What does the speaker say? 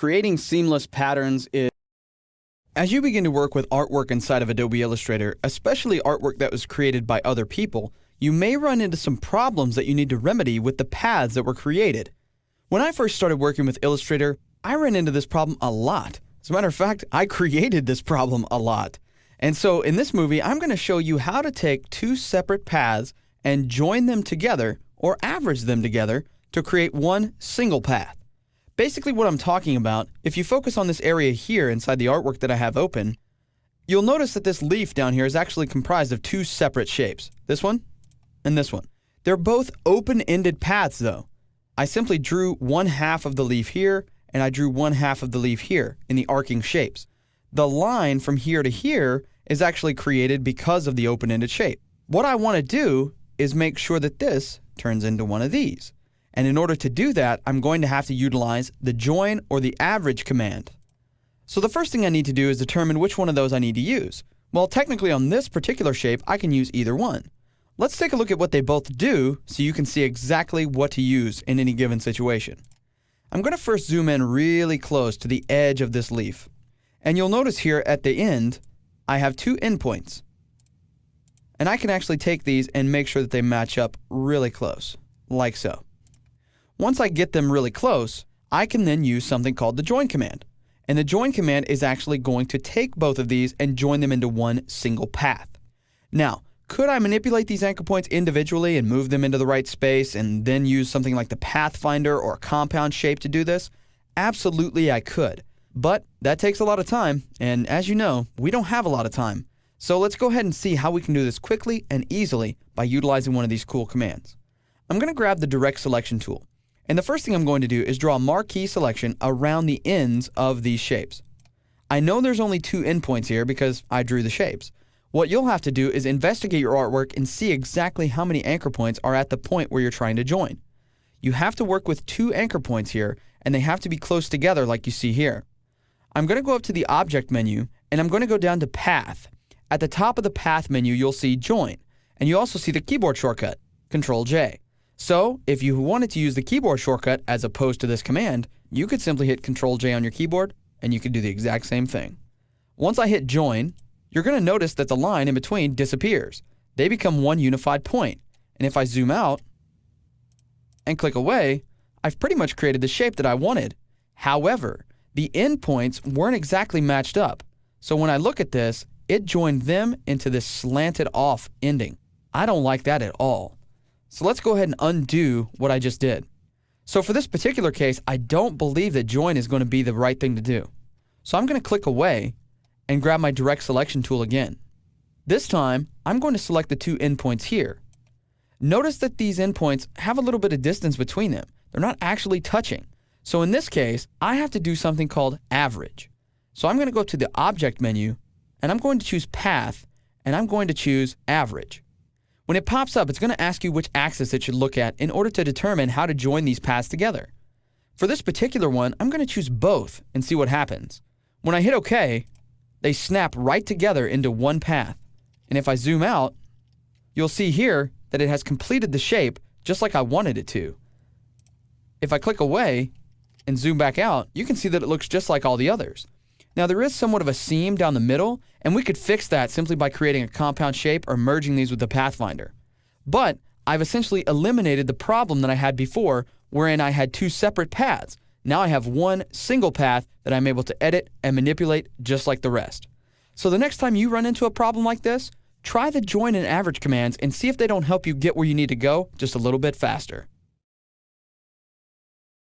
Creating seamless patterns is... As you begin to work with artwork inside of Adobe Illustrator, especially artwork that was created by other people, you may run into some problems that you need to remedy with the paths that were created. When I first started working with Illustrator, I ran into this problem a lot. As a matter of fact, I created this problem a lot. And so in this movie, I'm going to show you how to take two separate paths and join them together or average them together to create one single path. Basically what I'm talking about, if you focus on this area here inside the artwork that I have open, you'll notice that this leaf down here is actually comprised of two separate shapes. This one and this one. They're both open-ended paths though. I simply drew one half of the leaf here and I drew one half of the leaf here in the arcing shapes. The line from here to here is actually created because of the open-ended shape. What I want to do is make sure that this turns into one of these. And in order to do that, I'm going to have to utilize the join or the average command. So the first thing I need to do is determine which one of those I need to use. Well, technically on this particular shape, I can use either one. Let's take a look at what they both do so you can see exactly what to use in any given situation. I'm going to first zoom in really close to the edge of this leaf. And you'll notice here at the end, I have two endpoints. And I can actually take these and make sure that they match up really close, like so. Once I get them really close, I can then use something called the join command. And the join command is actually going to take both of these and join them into one single path. Now, could I manipulate these anchor points individually and move them into the right space and then use something like the pathfinder or a compound shape to do this? Absolutely I could. But that takes a lot of time, and as you know, we don't have a lot of time. So let's go ahead and see how we can do this quickly and easily by utilizing one of these cool commands. I'm going to grab the direct selection tool. And the first thing I'm going to do is draw a marquee selection around the ends of these shapes. I know there's only two endpoints here because I drew the shapes. What you'll have to do is investigate your artwork and see exactly how many anchor points are at the point where you're trying to join. You have to work with two anchor points here, and they have to be close together like you see here. I'm going to go up to the Object menu, and I'm going to go down to Path. At the top of the Path menu, you'll see Join, and you also see the keyboard shortcut, Ctrl-J. So, if you wanted to use the keyboard shortcut as opposed to this command, you could simply hit Ctrl-J on your keyboard, and you could do the exact same thing. Once I hit Join, you're going to notice that the line in between disappears. They become one unified point. And if I zoom out and click away, I've pretty much created the shape that I wanted. However, the endpoints weren't exactly matched up. So when I look at this, it joined them into this slanted off ending. I don't like that at all. So let's go ahead and undo what I just did. So for this particular case, I don't believe that join is going to be the right thing to do. So I'm going to click away and grab my direct selection tool again. This time, I'm going to select the two endpoints here. Notice that these endpoints have a little bit of distance between them. They're not actually touching. So in this case, I have to do something called average. So I'm going to go to the Object menu, and I'm going to choose Path, and I'm going to choose Average. When it pops up, it's going to ask you which axis it should look at in order to determine how to join these paths together. For this particular one, I'm going to choose both and see what happens. When I hit OK, they snap right together into one path. And if I zoom out, you'll see here that it has completed the shape just like I wanted it to. If I click away and zoom back out, you can see that it looks just like all the others. Now there is somewhat of a seam down the middle, and we could fix that simply by creating a compound shape or merging these with the Pathfinder. But I've essentially eliminated the problem that I had before, wherein I had two separate paths. Now I have one single path that I'm able to edit and manipulate just like the rest. So the next time you run into a problem like this, try the join and average commands and see if they don't help you get where you need to go just a little bit faster.